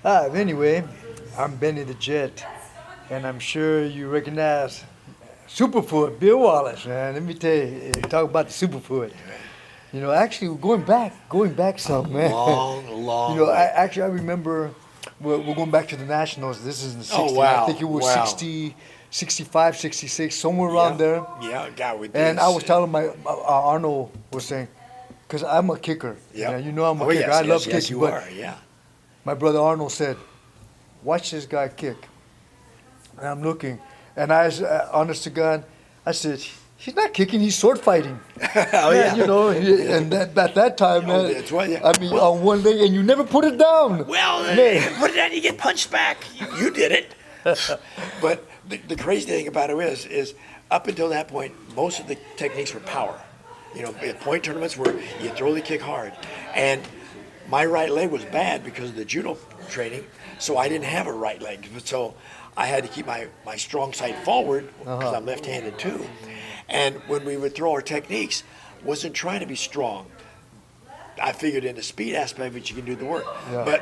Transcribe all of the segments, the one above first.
Anyway, I'm Benny the Jet, and I'm sure you recognize Superfoot, Bill Wallace, man. Let me tell you, talk about the Superfoot. Actually, going back some, man. Long, You long know, I way. actually I remember we're going back to the Nationals. This is in the Oh 60s. I wow, think it was wow. 60, 65, 66, somewhere around Yeah, there. yeah. God, we And I this. was telling Arnold was saying, because I'm a kicker. Yep. I'm a Oh kicker. yes, I love yes, yes. kicking, You but are. Yeah. my brother Arnold said, "Watch this guy kick." And I'm looking, and honest to God, I said, "He's not kicking; he's sword fighting." Oh Man, yeah. and at that time, Oh, man, that's right. Yeah. I mean, Well, on one leg, and you never put it down, well. man. Put it down. You get punched back. You did it. But the crazy thing about it is up until that point, most of the techniques were power. At point tournaments where you throw the kick hard, and my right leg was bad because of the judo training, so I didn't have a right leg. So I had to keep my strong side forward because I'm left-handed too. And when we would throw our techniques, wasn't trying to be strong. I figured in the speed aspect of it, you can do the work. Yeah. But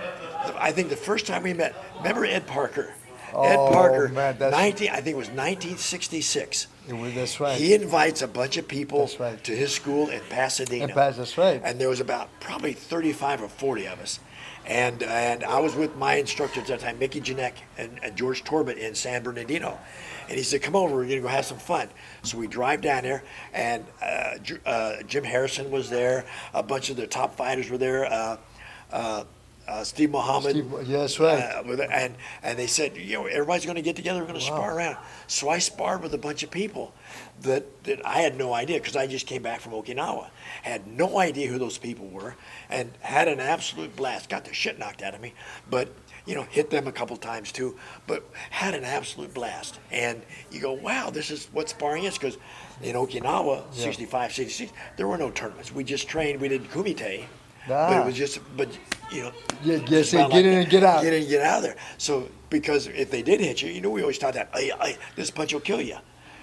I think the first time we met, remember Ed Parker? Ed Oh Parker, man, 19, I think it was 1966. that's right. He invites a bunch of people That's right. to his school in Pasadena. That's right. And there was about probably 35 or 40 of us. And I was with my instructors at that time, Mickey Janek and George Torbett in San Bernardino. And he said, "Come over, we're going to go have some fun." So we drive down there, and Jim Harrison was there. A bunch of the top fighters were there. Steve Muhammad. Yeah, that's right. And they said, everybody's going to get together. We're going to spar around. So I sparred with a bunch of people that I had no idea because I just came back from Okinawa. Had no idea who those people were, and had an absolute blast. Got the shit knocked out of me, but hit them a couple times too. But had an absolute blast. And you go, wow, this is what sparring is, because in Okinawa, 65, 66, there were no tournaments. We just trained. We did kumite. But it was just, Yes, get in and get out. Get in and get out of there. So, because if they did hit you, we always thought that, this punch will kill you.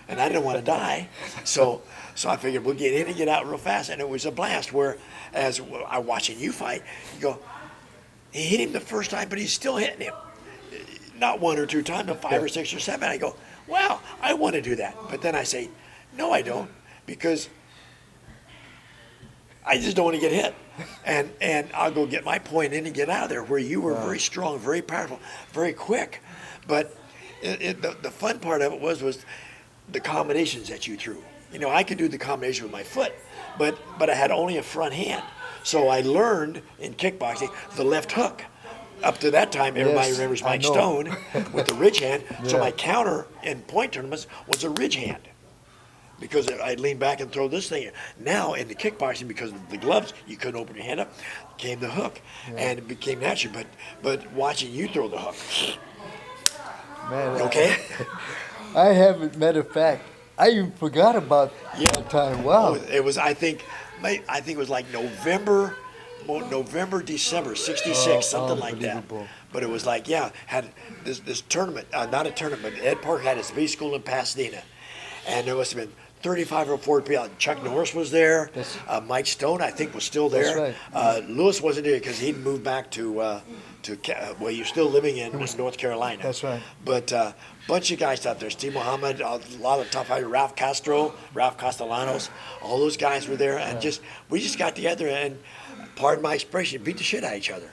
And I didn't want to die. So I figured we'll get in and get out real fast. And it was a blast where, as I'm watching you fight, you go, he hit him the first time, but he's still hitting him. Not one or two times, but five or six or seven. I go, wow, I want to do that. But then I say, no, I don't, because I just don't want to get hit. And I'll go get my point in and get out of there, where you were very strong, very powerful, very quick. But the fun part of it was the combinations that you threw. I could do the combination with my foot, but I had only a front hand. So I learned in kickboxing the left hook. Up to that time, everybody remembers Mike Stone with the ridge hand. So my counter in point tournaments was a ridge hand, because I'd lean back and throw this thing. Now in the kickboxing, because of the gloves, you couldn't open your hand up, came the hook, and it became natural. But watching you throw the hook, Man, okay? I haven't. Matter of fact, I even forgot about that time. Wow. It was, I think it was like November, December '66, something like that. Unbelievable. But it was like, had this tournament, not a tournament. But Ed Parker had his B school in Pasadena, and there must have been 35 or 40 people. Chuck Norris was there. Mike Stone, I think, was still there. That's right. Lewis wasn't there because he'd moved back to he was still living in North Carolina. That's right. But bunch of guys out there. Steve Muhammad, a lot of top fighters. Ralph Castro, Ralph Castellanos, all those guys were there, and we just got together and, pardon my expression, beat the shit out of each other,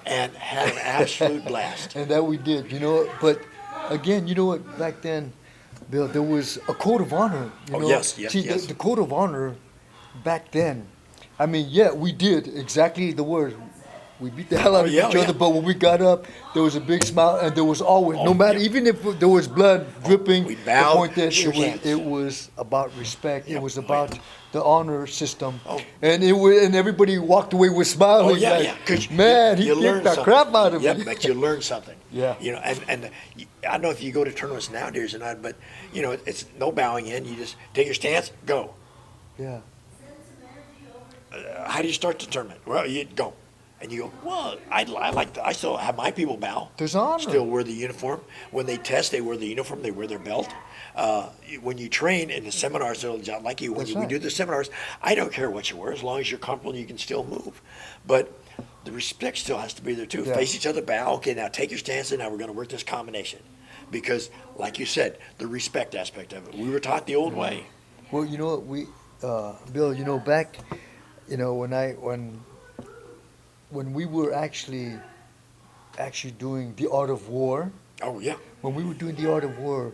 and had an absolute blast. And that we did, But again, you know what? Back then, Bill, there was a code of honor. Yes. See, the code of honor back then. I mean, we did exactly the word. We beat the hell out of each other, but when we got up, there was a big smile, and there was always, no matter, even if there was blood dripping, we bowed, the point that shook hands. it was about respect. It was about the honor system, Oh. and everybody walked away with smiling. Like, man, he kicked the crap out of me. But you learn something. Yeah. And I don't know if you go to tournaments nowadays or not, but it's no bowing in. You just take your stance, go. Yeah. How do you start the tournament? Well, you go. And you go, well, I still have my people bow. There's honor. Still wear the uniform. When they test, they wear the uniform. They wear their belt. When you train in the seminars, they'll like you. When we do the seminars, I don't care what you wear, as long as you're comfortable, you can still move. But the respect still has to be there too. Yeah. Face each other, bow. Okay, now take your stance, and now we're going to work this combination. Because, like you said, the respect aspect of it. We were taught the old way. Well, you know what Bill, back, when we were actually doing the art of war, Oh yeah. when we were doing the art of war,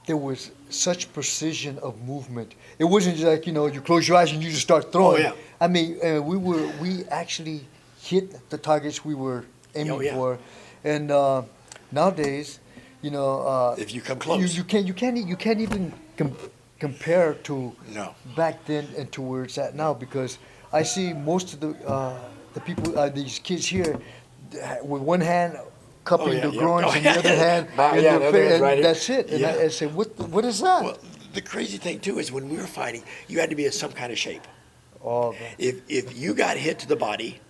there was such precision of movement. It wasn't just like, you close your eyes and you just start throwing. Oh, yeah. I mean, we actually hit the targets we were aiming Oh, yeah. for. And nowadays, If you come close. you can't even compare to No. back then and to where it's at now, because I see most of the people, these kids here, with one hand cupping Oh, yeah, their yeah. groins Oh, and the yeah. other hand Bah, in yeah, their the other face, hand's and right here. that's it. And Yeah. I say, what is that? Well, the crazy thing too is when we were fighting, you had to be in some kind of shape. Oh, If you got hit to the body,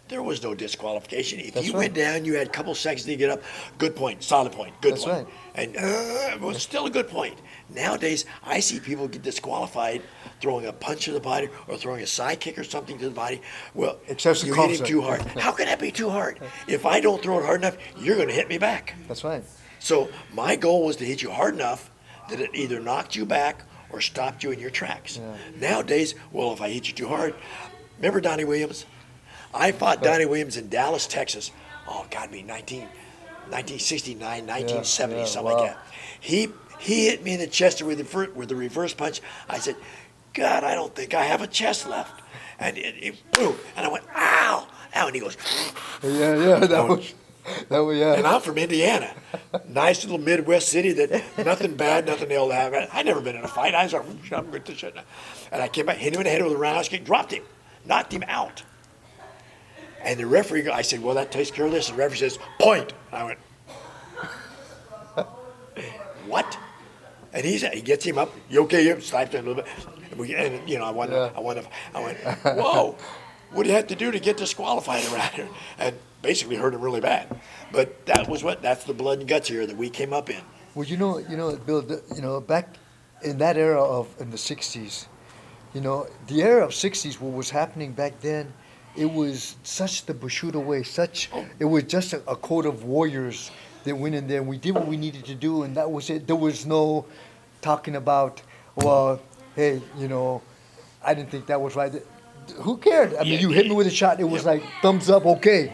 there was no disqualification. If That's you right. went down, you had a couple seconds to get up. Good point, solid point, good That's point. right. And it was still a good point. Nowadays, I see people get disqualified throwing a punch to the body or throwing a side kick or something to the body. Well, Excessive you hit him concept. too hard. How can that be too hard? If I don't throw it hard enough, you're going to hit me back. That's right. So my goal was to hit you hard enough that it either knocked you back or stopped you in your tracks. Yeah. Nowadays, well, if I hit you too hard, remember Donnie Williams? I fought Donnie Williams in Dallas, Texas. Oh, God, be 1969, 1970, Yeah, something wow. like that. He hit me in the chest with the reverse punch. I said, God, I don't think I have a chest left. And it boom, and I went, ow, ow, and he goes, Yeah, that was, yeah. and I'm from Indiana, nice little Midwest city that nothing bad, nothing ill to have. I'd never been in a fight. I was like, I'm good to shit. And I came back, hit him in the head with a roundhouse kick, dropped him, knocked him out. And the referee, I said, well, that takes care of this. And the referee says, point. And I went, what? And he gets him up. You okay? You slapped him a little bit. And I went, whoa, what do you have to do to get disqualified around here? And basically hurt him really bad. But that's the blood and guts here that we came up in. Well, Bill, back in that era in the 60s, the era of 60s, what was happening back then, it was such the Bushido way, it was just a code of warriors that went in there, and we did what we needed to do, and that was it. There was no talking about, well, hey, I didn't think that was right. Who cared? I mean, you hit me with a shot, it was like, thumbs up, okay,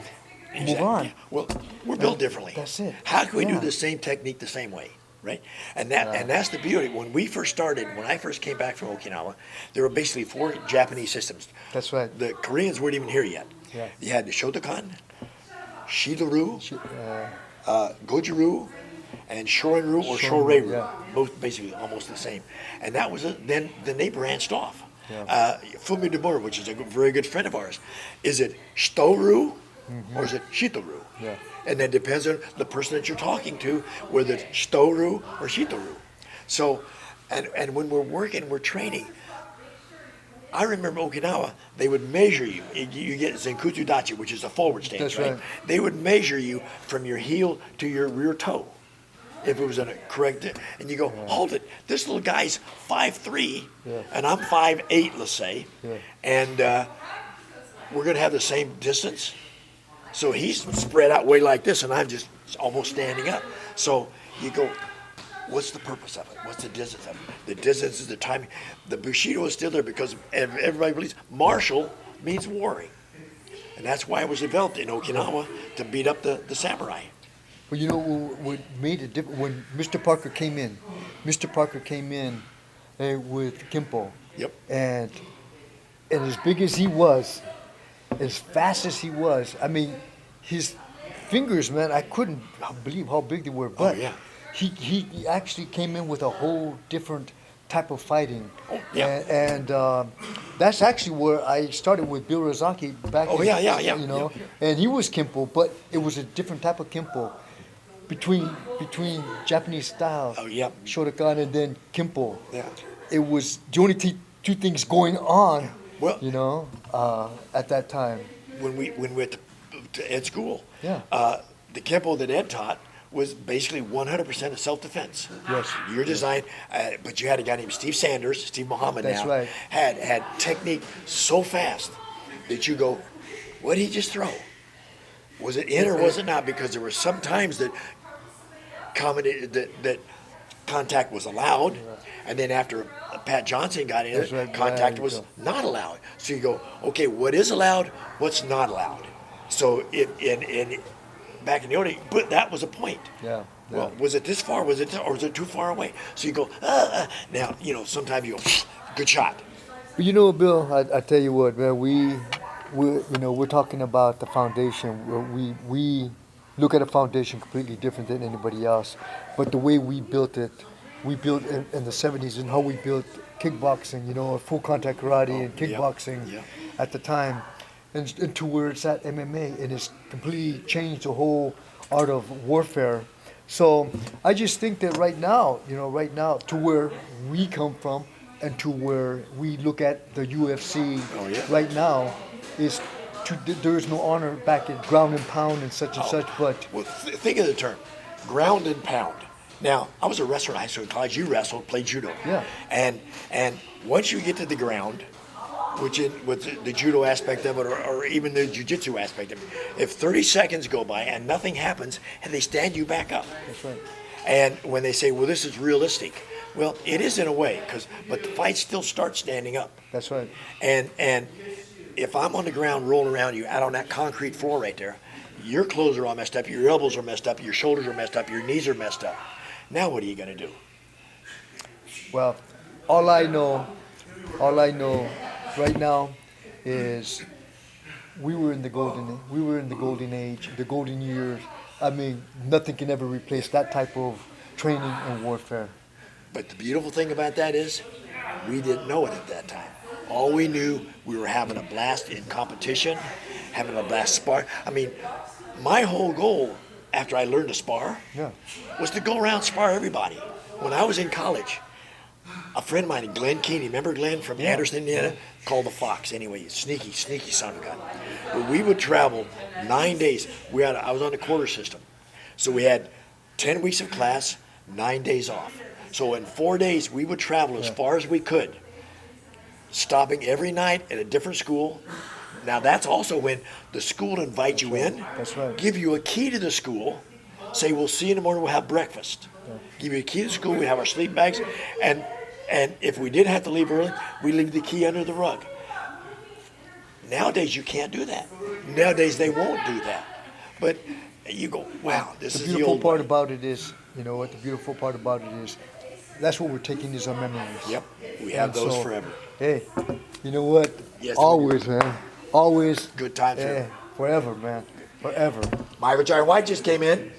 Exactly. move on. Yeah. Well, we're built differently. That's it. How can we do Yeah. the same technique the same way? Right, and that's the beauty. When I first came back from Okinawa, there were basically 4 Japanese systems. That's right. The Koreans weren't even here yet. Yeah. You had the Shotokan, Shido-ryu, Goju-ryu, and Shorin-ryu or Shorin-ryu, Shorei-ryu. yeah. Both basically almost the same. And that was then they branched off. Yeah. Fumi Demura, which is a very good friend of ours, is it Shito-ryu or is it Shito-ryu? Yeah. And that depends on the person that you're talking to, whether it's Shito-ryu or Shito-ryu. So, and when we're working, we're training. I remember Okinawa, they would measure you. You get Zenkutsu Dachi, which is a forward stance, That's right? right. They would measure you from your heel to your rear toe. If it was in a correct, and you go, hold it. This little guy's 5'3", and I'm 5'8", let's say, and we're going to have the same distance. So he's spread out way like this, and I'm just almost standing up. So you go, what's the purpose of it? What's the distance of it? The distance is the timing. The Bushido is still there because everybody believes martial means warring. And that's why it was developed in Okinawa to beat up the samurai. Well, what made it different, when Mr. Parker came in with Kimpo. Yep. And as big as he was, as fast as he was, I mean, his fingers, man, I couldn't believe how big they were. But yeah. he actually came in with a whole different type of fighting. Oh, yeah. And that's actually where I started with Bill Razaki back Oh, in, yeah. And he was Kimpo, but it was a different type of Kimpo. Between Japanese style, Oh, yeah. Shotokan, and then Kimpo. Yeah. It was the only two things going on, Well, at that time. when we went to Ed school, Yeah. The Kempo that Ed taught was basically 100% of self-defense. Yes. Your design, but you had a guy named Steve Sanders, Steve Muhammad That's now, right. had technique so fast that you go, what did he just throw? Was it in or was it not? Because there were some times that that contact was allowed, and then after Pat Johnson got in, That's right. contact There you was go. not allowed. So you go, okay, what is allowed? What's not allowed? So in back in the old days, but that was a point. Yeah. Well, was it this far? Or was it too far away? So you go, now sometimes you go, good shot. But Bill, I tell you what, man, we're talking about the foundation. We look at a foundation completely different than anybody else. But the way we built it, we built in the 70s and how we built kickboxing, full contact karate and kickboxing yeah. at the time, and to where it's at MMA, and it's completely changed the whole art of warfare. So I just think that right now, to where we come from and to where we look at the UFC right now is there is no honor back at ground and pound and such and such. But Well, think of the term, ground and pound. Now, I was a wrestler in high school, college. You wrestled, played judo. Yeah. And once you get to the ground, with the judo aspect of it, or even the jiu-jitsu aspect of it, if 30 seconds go by and nothing happens, and they stand you back up. that's right. And when they say, well, this is realistic, well, it is in a way, but the fight still starts standing up. That's right. And if I'm on the ground rolling around you out on that concrete floor right there, your clothes are all messed up, your elbows are messed up, your shoulders are messed up, your knees are messed up. Now what are you going to do? Well, all I know right now is we were in the golden age, the golden years. I mean, nothing can ever replace that type of training and warfare. But the beautiful thing about that is we didn't know it at that time. All we knew, we were having a blast in competition, having a blast spar. I mean, my whole goal after I learned to spar was to go around and spar everybody. When I was in college, a friend of mine, Glenn Keeney, remember Glenn from Anderson, Indiana? Called the Fox. Anyway, sneaky son of a gun. But we would travel 9 days. I was on the quarter system. So we had 10 weeks of class, 9 days off. So in 4 days, we would travel as far as we could, stopping every night at a different school. Now that's also when the school would invite you in, That's right. give you a key to the school, say, we'll see you in the morning, we'll have breakfast. Give you a key to the school, we have our sleep bags, and if we did have to leave early, we leave the key under the rug. Nowadays, you can't do that. Nowadays, they won't do that. But you go, wow, this is the Beautiful old part way. about it is, the beautiful part about it is, that's what we're taking is our memories. Yep, we have And those so, forever. Hey, you know what? Yes, we Always, man. Always. Good times Yeah, forever. forever, man. Forever. My Retired White just came in.